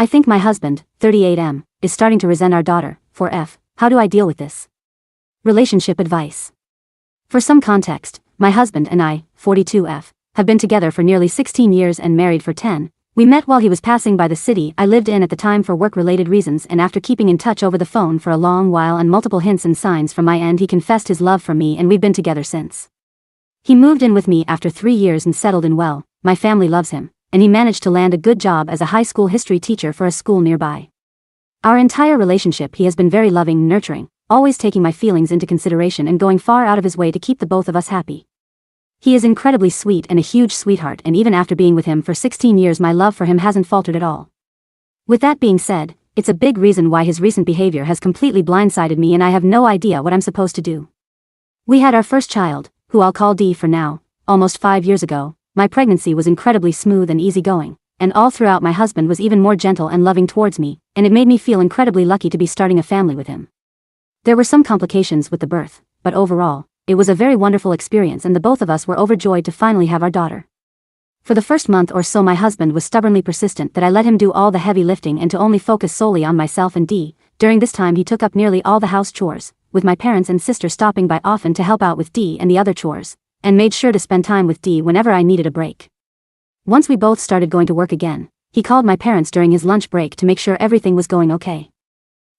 I think my husband, 38M, is starting to resent our daughter, 4F. How do I deal with this? Relationship advice. For some context, my husband and I, 42F, have been together for nearly 16 years and married for 10. We met while he was passing by the city I lived in at the time for work-related reasons, and after keeping in touch over the phone for a long while and multiple hints and signs from my end, he confessed his love for me, and we've been together since. He moved in with me after 3 years and settled in well. My family loves him, and he managed to land a good job as a high school history teacher for a school nearby. Our entire relationship, he has been very loving and nurturing, always taking my feelings into consideration and going far out of his way to keep the both of us happy. He is incredibly sweet and a huge sweetheart, and even after being with him for 16 years, my love for him hasn't faltered at all. With that being said, it's a big reason why his recent behavior has completely blindsided me, and I have no idea what I'm supposed to do. We had our first child, who I'll call D for now, almost 5 years ago. My pregnancy was incredibly smooth and easygoing, and all throughout my husband was even more gentle and loving towards me, and it made me feel incredibly lucky to be starting a family with him. There were some complications with the birth, but overall, it was a very wonderful experience, and the both of us were overjoyed to finally have our daughter. For the first month or so, my husband was stubbornly persistent that I let him do all the heavy lifting and to only focus solely on myself and D. During this time, he took up nearly all the house chores, with my parents and sister stopping by often to help out with D and the other chores, and made sure to spend time with D whenever I needed a break. Once we both started going to work again, he called my parents during his lunch break to make sure everything was going okay.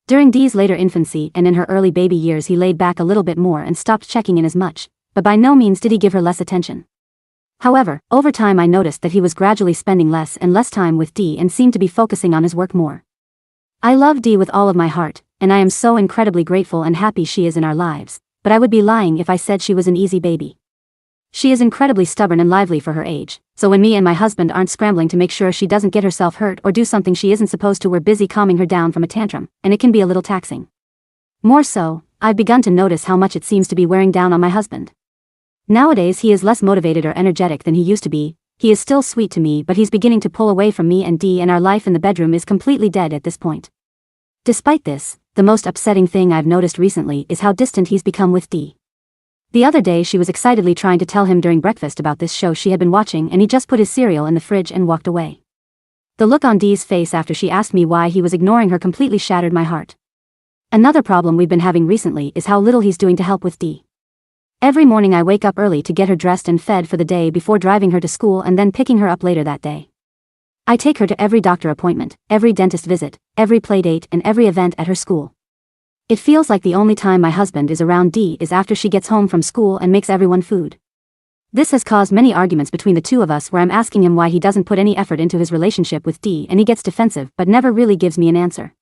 During Dee's later infancy and in her early baby years, he laid back a little bit more and stopped checking in as much, but by no means did he give her less attention. However, over time I noticed that he was gradually spending less and less time with Dee and seemed to be focusing on his work more. I love Dee with all of my heart, and I am so incredibly grateful and happy she is in our lives, but I would be lying if I said she was an easy baby. She is incredibly stubborn and lively for her age, so when me and my husband aren't scrambling to make sure she doesn't get herself hurt or do something she isn't supposed to, we're busy calming her down from a tantrum, and it can be a little taxing. More so, I've begun to notice how much it seems to be wearing down on my husband. Nowadays he is less motivated or energetic than he used to be. He is still sweet to me, but he's beginning to pull away from me and Dee, and our life in the bedroom is completely dead at this point. Despite this, the most upsetting thing I've noticed recently is how distant he's become with Dee. The other day she was excitedly trying to tell him during breakfast about this show she had been watching, and he just put his cereal in the fridge and walked away. The look on Dee's face after she asked me why he was ignoring her completely shattered my heart. Another problem we've been having recently is how little he's doing to help with Dee. Every morning I wake up early to get her dressed and fed for the day before driving her to school and then picking her up later that day. I take her to every doctor appointment, every dentist visit, every play date, and every event at her school. It feels like the only time my husband is around Dee is after she gets home from school and makes everyone food. This has caused many arguments between the two of us, where I'm asking him why he doesn't put any effort into his relationship with Dee, and he gets defensive but never really gives me an answer.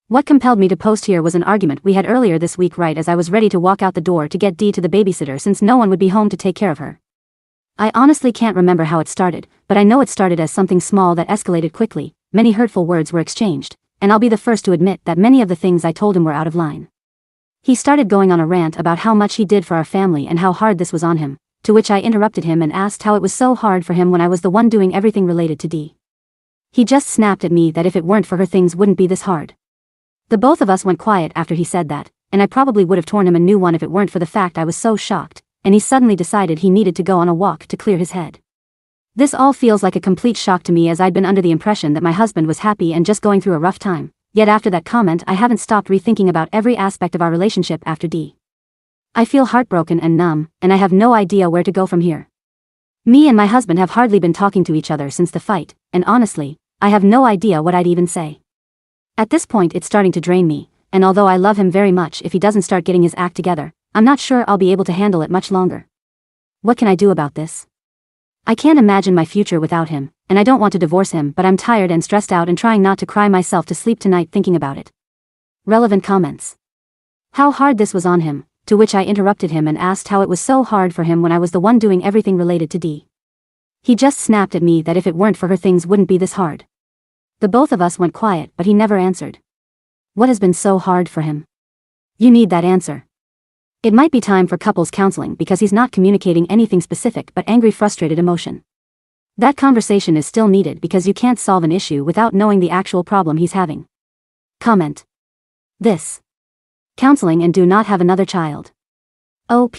What compelled me to post here was an argument we had earlier this week right as I was ready to walk out the door to get Dee to the babysitter, since no one would be home to take care of her. I honestly can't remember how it started, but I know it started as something small that escalated quickly. Many hurtful words were exchanged, and I'll be the first to admit that many of the things I told him were out of line. He started going on a rant about how much he did for our family and how hard this was on him, to which I interrupted him and asked how it was so hard for him when I was the one doing everything related to Dee. He just snapped at me that if it weren't for her, things wouldn't be this hard. The both of us went quiet after he said that, and I probably would have torn him a new one if it weren't for the fact I was so shocked, and he suddenly decided he needed to go on a walk to clear his head. This all feels like a complete shock to me, as I'd been under the impression that my husband was happy and just going through a rough time, yet after that comment I haven't stopped rethinking about every aspect of our relationship after Dee. I feel heartbroken and numb, and I have no idea where to go from here. Me and my husband have hardly been talking to each other since the fight, and honestly, I have no idea what I'd even say. At this point it's starting to drain me, and although I love him very much, if he doesn't start getting his act together, I'm not sure I'll be able to handle it much longer. What can I do about this? I can't imagine my future without him, and I don't want to divorce him, but I'm tired and stressed out and trying not to cry myself to sleep tonight thinking about it. Relevant comments. How hard this was on him, to which I interrupted him and asked how it was so hard for him when I was the one doing everything related to Dee. He just snapped at me that if it weren't for her, things wouldn't be this hard. The both of us went quiet, but he never answered. What has been so hard for him? You need that answer. It might be time for couples counseling, because he's not communicating anything specific but angry, frustrated emotion. That conversation is still needed, because you can't solve an issue without knowing the actual problem he's having. Comment. This. Counseling and do not have another child. OP,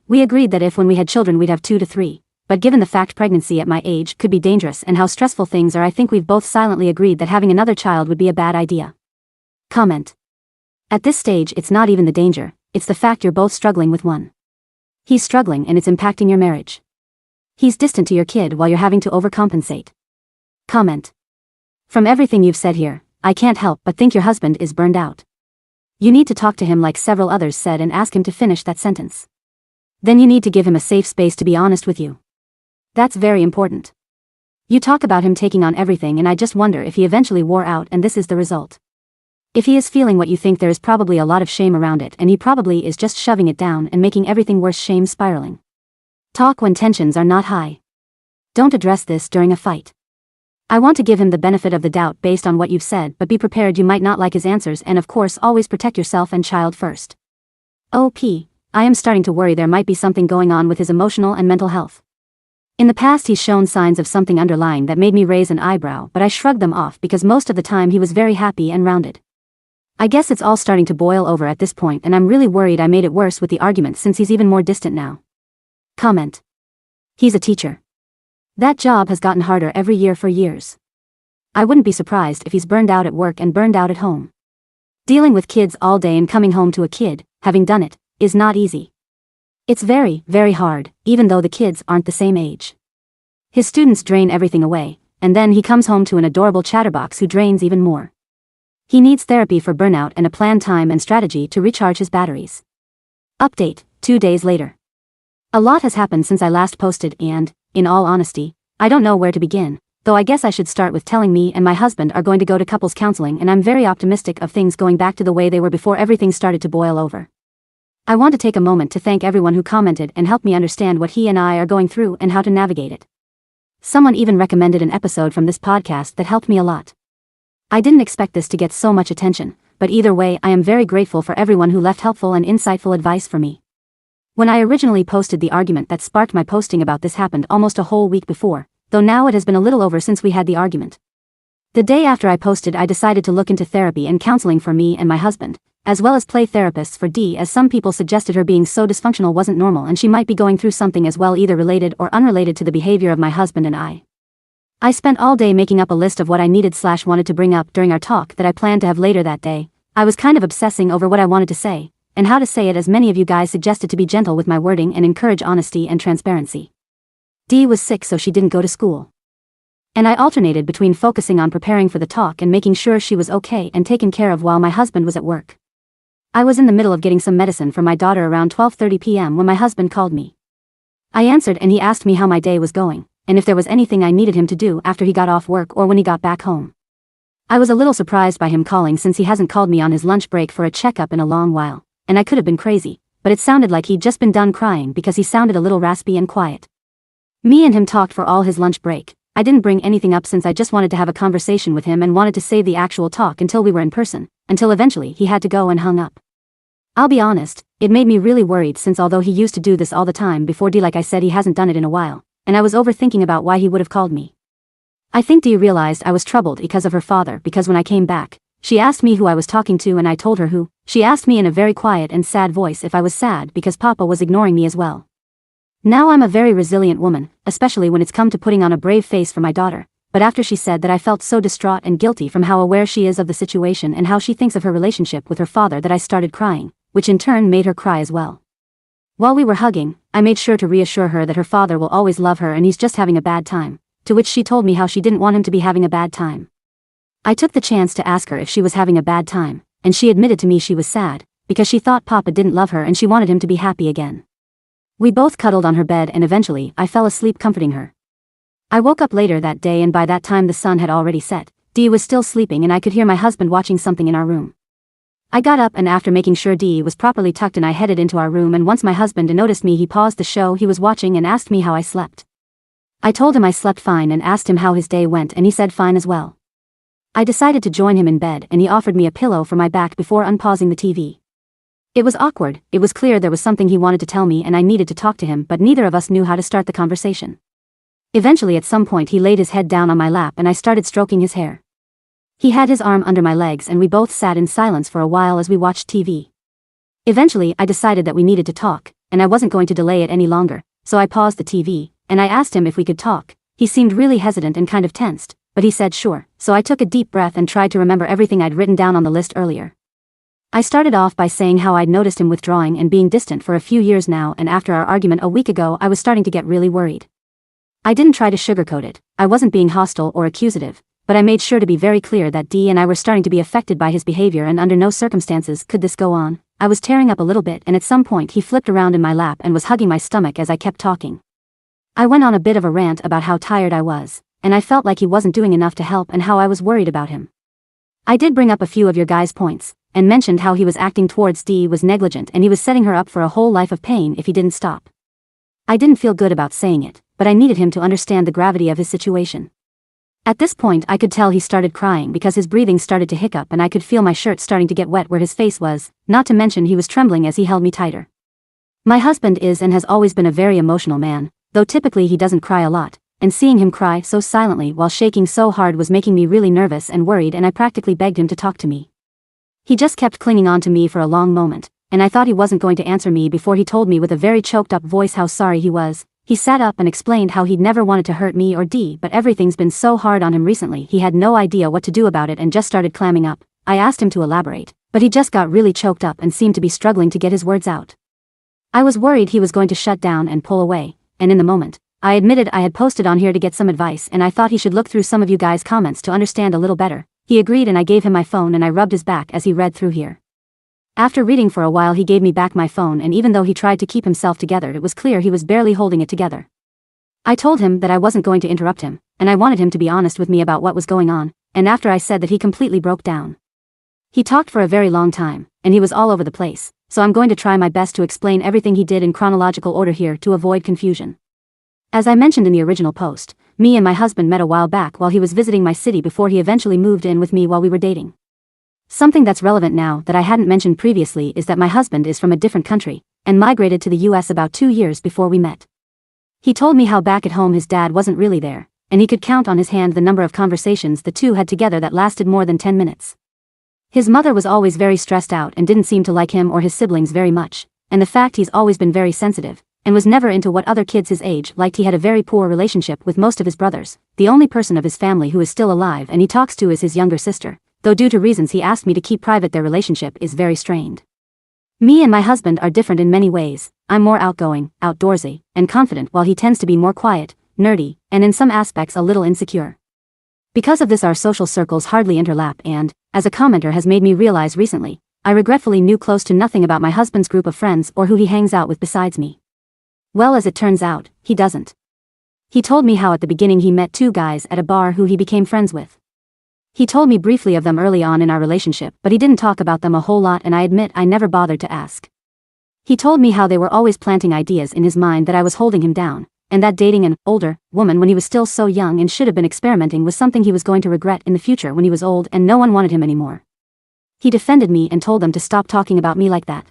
we agreed that if when we had children we'd have 2 to 3. but given the fact pregnancy at my age could be dangerous and how stressful things are, I think we've both silently agreed that having another child would be a bad idea. Comment. At this stage it's not even the danger, it's the fact you're both struggling with one. He's struggling and it's impacting your marriage. He's distant to your kid while you're having to overcompensate. Comment. From everything you've said here, I can't help but think your husband is burned out. You need to talk to him like several others said and ask him to finish that sentence. Then you need to give him a safe space to be honest with you. That's very important. You talk about him taking on everything and I just wonder if he eventually wore out and this is the result. If he is feeling what you think, there is probably a lot of shame around it and he probably is just shoving it down and making everything worse, shame spiraling. Talk when tensions are not high. Don't address this during a fight. I want to give him the benefit of the doubt based on what you've said, but be prepared you might not like his answers, and of course always protect yourself and child first. OP, I am starting to worry there might be something going on with his emotional and mental health. In the past he's shown signs of something underlying that made me raise an eyebrow, but I shrugged them off because most of the time he was very happy and rounded. I guess it's all starting to boil over at this point and I'm really worried I made it worse with the argument since he's even more distant now. Comment. He's a teacher. That job has gotten harder every year for years. I wouldn't be surprised if he's burned out at work and burned out at home. Dealing with kids all day and coming home to a kid, having done it, is not easy. It's very, very hard, even though the kids aren't the same age. His students drain everything away, and then he comes home to an adorable chatterbox who drains even more. He needs therapy for burnout and a planned time and strategy to recharge his batteries. Update, 2 days later. A lot has happened since I last posted and, in all honesty, I don't know where to begin, though I guess I should start with telling me and my husband are going to go to couples counseling and I'm very optimistic of things going back to the way they were before everything started to boil over. I want to take a moment to thank everyone who commented and helped me understand what he and I are going through and how to navigate it. Someone even recommended an episode from this podcast that helped me a lot. I didn't expect this to get so much attention, but either way I am very grateful for everyone who left helpful and insightful advice for me. When I originally posted, the argument that sparked my posting about this happened almost a whole week before, though now it has been a little over since we had the argument. The day after I posted, I decided to look into therapy and counseling for me and my husband, as well as play therapists for Dee, as some people suggested her being so dysfunctional wasn't normal and she might be going through something as well, either related or unrelated to the behavior of my husband and I. I spent all day making up a list of what I needed/wanted to bring up during our talk that I planned to have later that day. I was kind of obsessing over what I wanted to say, and how to say it, as many of you guys suggested to be gentle with my wording and encourage honesty and transparency. Dee was sick, so she didn't go to school. And I alternated between focusing on preparing for the talk and making sure she was okay and taken care of while my husband was at work. I was in the middle of getting some medicine for my daughter around 12:30 p.m. when my husband called me. I answered and he asked me how my day was going, and if there was anything I needed him to do after he got off work or when he got back home. I was a little surprised by him calling since he hasn't called me on his lunch break for a checkup in a long while, and I could have been crazy, but it sounded like he'd just been done crying because he sounded a little raspy and quiet. Me and him talked for all his lunch break. I didn't bring anything up since I just wanted to have a conversation with him and wanted to save the actual talk until we were in person, until eventually he had to go and hung up. I'll be honest, it made me really worried since although he used to do this all the time before Dee, like I said, he hasn't done it in a while, and I was overthinking about why he would have called me. I think Dee realized I was troubled because of her father, because when I came back, she asked me who I was talking to and I told her who. She asked me in a very quiet and sad voice if I was sad because Papa was ignoring me as well. Now I'm a very resilient woman, especially when it's come to putting on a brave face for my daughter, but after she said that, I felt so distraught and guilty from how aware she is of the situation and how she thinks of her relationship with her father that I started crying, which in turn made her cry as well. While we were hugging, I made sure to reassure her that her father will always love her and he's just having a bad time, to which she told me how she didn't want him to be having a bad time. I took the chance to ask her if she was having a bad time, and she admitted to me she was sad, because she thought Papa didn't love her and she wanted him to be happy again. We both cuddled on her bed and eventually I fell asleep comforting her. I woke up later that day and by that time the sun had already set. Dee was still sleeping and I could hear my husband watching something in our room. I got up and after making sure Dee was properly tucked in, I headed into our room, and once my husband noticed me, he paused the show he was watching and asked me how I slept. I told him I slept fine and asked him how his day went, and he said fine as well. I decided to join him in bed and he offered me a pillow for my back before unpausing the TV. It was awkward. It was clear there was something he wanted to tell me and I needed to talk to him, but neither of us knew how to start the conversation. Eventually at some point he laid his head down on my lap and I started stroking his hair. He had his arm under my legs and we both sat in silence for a while as we watched TV. Eventually I decided that we needed to talk, and I wasn't going to delay it any longer, so I paused the TV, and I asked him if we could talk. He seemed really hesitant and kind of tensed, but he said sure, so I took a deep breath and tried to remember everything I'd written down on the list earlier. I started off by saying how I'd noticed him withdrawing and being distant for a few years now, and after our argument a week ago I was starting to get really worried. I didn't try to sugarcoat it, I wasn't being hostile or accusative, but I made sure to be very clear that Dee and I were starting to be affected by his behavior, and under no circumstances could this go on. I was tearing up a little bit, and at some point he flipped around in my lap and was hugging my stomach as I kept talking. I went on a bit of a rant about how tired I was, and I felt like he wasn't doing enough to help and how I was worried about him. I did bring up a few of your guys' points, and mentioned how he was acting towards Dee was negligent and he was setting her up for a whole life of pain if he didn't stop. I didn't feel good about saying it, but I needed him to understand the gravity of his situation. At this point I could tell he started crying because his breathing started to hiccup, and I could feel my shirt starting to get wet where his face was, not to mention he was trembling as he held me tighter. My husband is and has always been a very emotional man, though typically he doesn't cry a lot, and seeing him cry so silently while shaking so hard was making me really nervous and worried, and I practically begged him to talk to me. He just kept clinging on to me for a long moment, and I thought he wasn't going to answer me before he told me with a very choked up voice how sorry he was. He sat up and explained how he'd never wanted to hurt me or Dee, but everything's been so hard on him recently he had no idea what to do about it and just started clamming up. I asked him to elaborate, but he just got really choked up and seemed to be struggling to get his words out. I was worried he was going to shut down and pull away, and in the moment, I admitted I had posted on here to get some advice and I thought he should look through some of you guys' comments to understand a little better. He agreed, and I gave him my phone and I rubbed his back as he read through here. After reading for a while he gave me back my phone, and even though he tried to keep himself together it was clear he was barely holding it together. I told him that I wasn't going to interrupt him, and I wanted him to be honest with me about what was going on, and after I said that he completely broke down. He talked for a very long time, and he was all over the place, so I'm going to try my best to explain everything he did in chronological order here to avoid confusion. As I mentioned in the original post, me and my husband met a while back while he was visiting my city before he eventually moved in with me while we were dating. Something that's relevant now that I hadn't mentioned previously is that my husband is from a different country, and migrated to the US about 2 years before we met. He told me how back at home his dad wasn't really there, and he could count on his hand the number of conversations the two had together that lasted more than 10 minutes. His mother was always very stressed out and didn't seem to like him or his siblings very much, and the fact he's always been very sensitive, and was never into what other kids his age liked. He had a very poor relationship with most of his brothers. The only person of his family who is still alive and he talks to is his younger sister, though due to reasons he asked me to keep private their relationship is very strained. Me and my husband are different in many ways. I'm more outgoing, outdoorsy, and confident, while he tends to be more quiet, nerdy, and in some aspects a little insecure. Because of this our social circles hardly interlap, and, as a commenter has made me realize recently, I regretfully knew close to nothing about my husband's group of friends or who he hangs out with besides me. Well, as it turns out, he doesn't. He told me how at the beginning he met 2 guys at a bar who he became friends with. He told me briefly of them early on in our relationship, but he didn't talk about them a whole lot, and I admit I never bothered to ask. He told me how they were always planting ideas in his mind that I was holding him down, and that dating an older woman when he was still so young and should have been experimenting was something he was going to regret in the future when he was old and no one wanted him anymore. He defended me and told them to stop talking about me like that.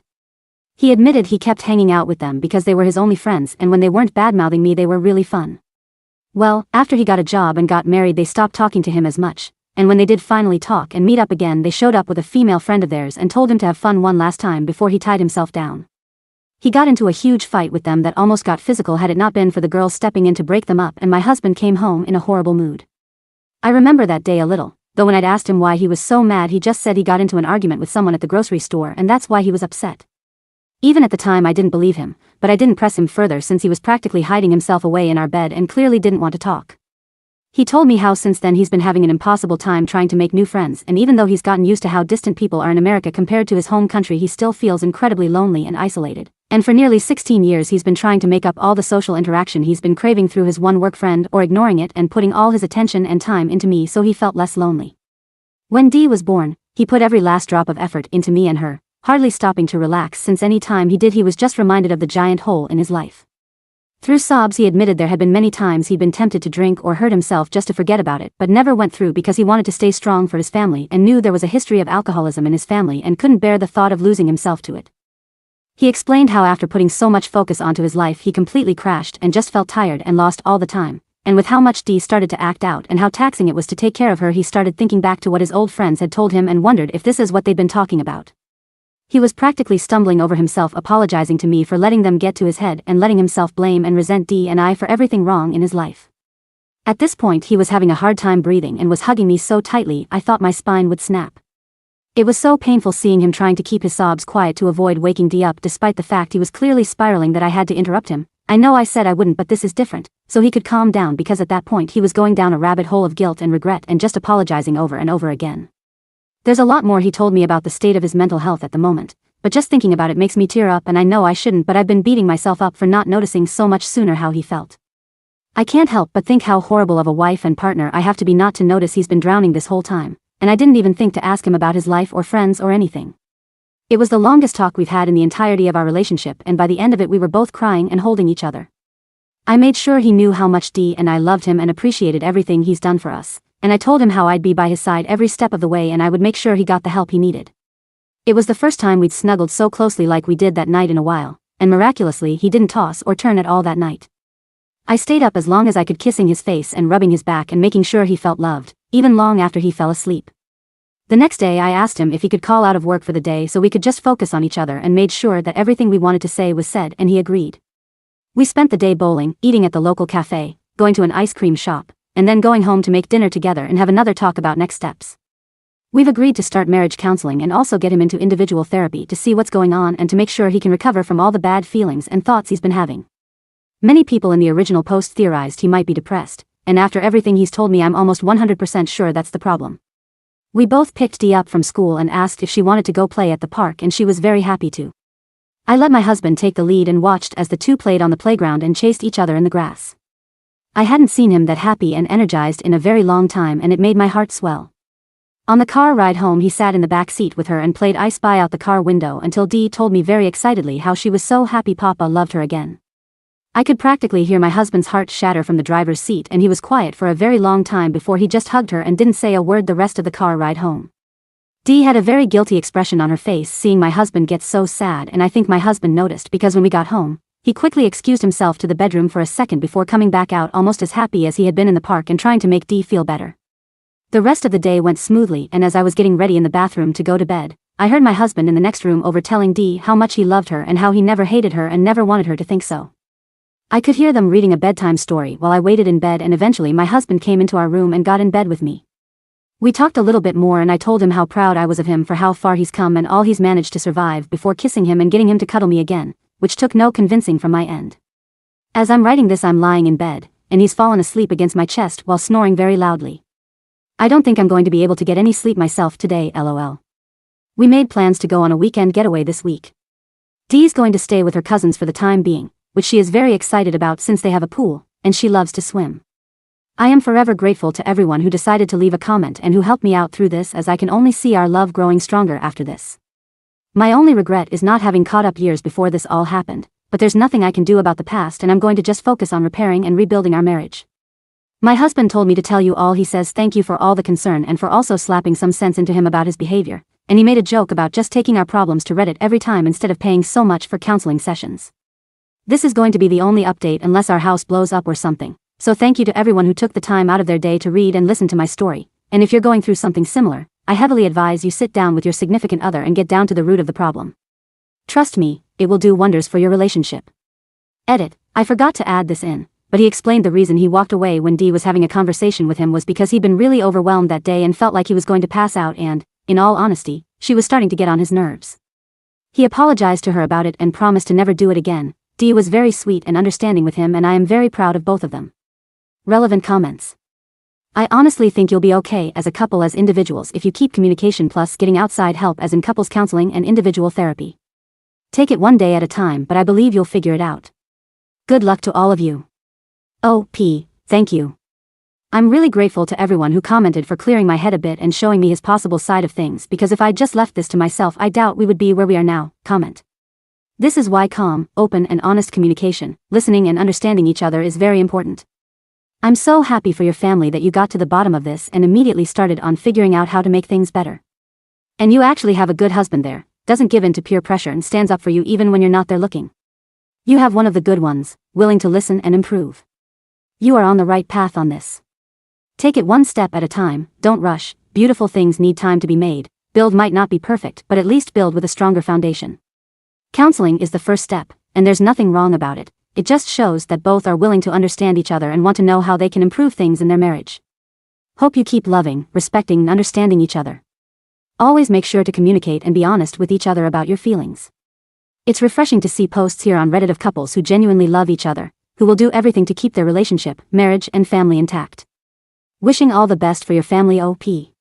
He admitted he kept hanging out with them because they were his only friends, and when they weren't badmouthing me they were really fun. Well, after he got a job and got married they stopped talking to him as much, and when they did finally talk and meet up again they showed up with a female friend of theirs and told him to have fun one last time before he tied himself down. He got into a huge fight with them that almost got physical had it not been for the girls stepping in to break them up, and my husband came home in a horrible mood. I remember that day a little, though when I'd asked him why he was so mad he just said he got into an argument with someone at the grocery store and that's why he was upset. Even at the time I didn't believe him, but I didn't press him further since he was practically hiding himself away in our bed and clearly didn't want to talk. He told me how since then he's been having an impossible time trying to make new friends, and even though he's gotten used to how distant people are in America compared to his home country he still feels incredibly lonely and isolated, and for nearly 16 years he's been trying to make up all the social interaction he's been craving through his one work friend or ignoring it and putting all his attention and time into me so he felt less lonely. When Dee was born, he put every last drop of effort into me and her, hardly stopping to relax since any time he did he was just reminded of the giant hole in his life. Through sobs he admitted there had been many times he'd been tempted to drink or hurt himself just to forget about it, but never went through because he wanted to stay strong for his family and knew there was a history of alcoholism in his family and couldn't bear the thought of losing himself to it. He explained how after putting so much focus onto his life he completely crashed and just felt tired and lost all the time, and with how much Dee started to act out and how taxing it was to take care of her he started thinking back to what his old friends had told him and wondered if this is what they'd been talking about. He was practically stumbling over himself, apologizing to me for letting them get to his head and letting himself blame and resent Dee and I for everything wrong in his life. At this point he was having a hard time breathing and was hugging me so tightly I thought my spine would snap. It was so painful seeing him trying to keep his sobs quiet to avoid waking Dee up despite the fact he was clearly spiraling that I had to interrupt him. I know I said I wouldn't, but this is different, so he could calm down, because at that point he was going down a rabbit hole of guilt and regret and just apologizing over and over again. There's a lot more he told me about the state of his mental health at the moment, but just thinking about it makes me tear up, and I know I shouldn't, but I've been beating myself up for not noticing so much sooner how he felt. I can't help but think how horrible of a wife and partner I have to be not to notice he's been drowning this whole time. And I didn't even think to ask him about his life or friends or anything. It was the longest talk we've had in the entirety of our relationship, and by the end of it we were both crying and holding each other. I made sure he knew how much Dee and I loved him and appreciated everything he's done for us, and I told him how I'd be by his side every step of the way and I would make sure he got the help he needed. It was the first time we'd snuggled so closely like we did that night in a while, and miraculously he didn't toss or turn at all that night. I stayed up as long as I could, kissing his face and rubbing his back and making sure he felt loved, even long after he fell asleep. The next day I asked him if he could call out of work for the day so we could just focus on each other, and made sure that everything we wanted to say was said, and he agreed. We spent the day bowling, eating at the local cafe, going to an ice cream shop, and then going home to make dinner together and have another talk about next steps. We've agreed to start marriage counseling and also get him into individual therapy to see what's going on and to make sure he can recover from all the bad feelings and thoughts he's been having. Many people in the original post theorized he might be depressed, and after everything he's told me I'm almost 100% sure that's the problem. We both picked Dee up from school and asked if she wanted to go play at the park, and she was very happy to. I let my husband take the lead and watched as the two played on the playground and chased each other in the grass. I hadn't seen him that happy and energized in a very long time, and it made my heart swell. On the car ride home he sat in the back seat with her and played I Spy out the car window until Dee told me very excitedly how she was so happy Papa loved her again. I could practically hear my husband's heart shatter from the driver's seat, and he was quiet for a very long time before he just hugged her and didn't say a word the rest of the car ride home. Dee had a very guilty expression on her face seeing my husband get so sad, and I think my husband noticed because when we got home, he quickly excused himself to the bedroom for a second before coming back out almost as happy as he had been in the park and trying to make Dee feel better. The rest of the day went smoothly, and as I was getting ready in the bathroom to go to bed, I heard my husband in the next room over telling Dee how much he loved her and how he never hated her and never wanted her to think so. I could hear them reading a bedtime story while I waited in bed, and eventually my husband came into our room and got in bed with me. We talked a little bit more and I told him how proud I was of him for how far he's come and all he's managed to survive before kissing him and getting him to cuddle me again, which took no convincing from my end. As I'm writing this I'm lying in bed, and he's fallen asleep against my chest while snoring very loudly. I don't think I'm going to be able to get any sleep myself today, lol. We made plans to go on a weekend getaway this week. Dee's going to stay with her cousins for the time being, which she is very excited about since they have a pool, and she loves to swim. I am forever grateful to everyone who decided to leave a comment and who helped me out through this, as I can only see our love growing stronger after this. My only regret is not having caught up years before this all happened, but there's nothing I can do about the past, and I'm going to just focus on repairing and rebuilding our marriage. My husband told me to tell you all he says thank you for all the concern and for also slapping some sense into him about his behavior, and he made a joke about just taking our problems to Reddit every time instead of paying so much for counseling sessions. This is going to be the only update unless our house blows up or something, so thank you to everyone who took the time out of their day to read and listen to my story, and if you're going through something similar, I heavily advise you sit down with your significant other and get down to the root of the problem. Trust me, it will do wonders for your relationship. Edit, I forgot to add this in, but he explained the reason he walked away when Dee was having a conversation with him was because he'd been really overwhelmed that day and felt like he was going to pass out, and, in all honesty, she was starting to get on his nerves. He apologized to her about it and promised to never do it again. Dee was very sweet and understanding with him, and I am very proud of both of them. Relevant comments. I honestly think you'll be okay as a couple as individuals if you keep communication plus getting outside help as in couples counseling and individual therapy. Take it one day at a time, but I believe you'll figure it out. Good luck to all of you. O.P. Thank you. I'm really grateful to everyone who commented for clearing my head a bit and showing me his possible side of things, because if I'd just left this to myself I doubt we would be where we are now. Comment. This is why calm, open and honest communication, listening and understanding each other is very important. I'm so happy for your family that you got to the bottom of this and immediately started on figuring out how to make things better. And you actually have a good husband there, doesn't give in to peer pressure and stands up for you even when you're not there looking. You have one of the good ones, willing to listen and improve. You are on the right path on this. Take it one step at a time, don't rush, beautiful things need time to be made, Build might not be perfect, but at least build with a stronger foundation. Counseling is the first step, and there's nothing wrong about it. It just shows that both are willing to understand each other and want to know how they can improve things in their marriage. Hope you keep loving, respecting, and understanding each other. Always make sure to communicate and be honest with each other about your feelings. It's refreshing to see posts here on Reddit of couples who genuinely love each other, who will do everything to keep their relationship, marriage, and family intact. Wishing all the best for your family, OP.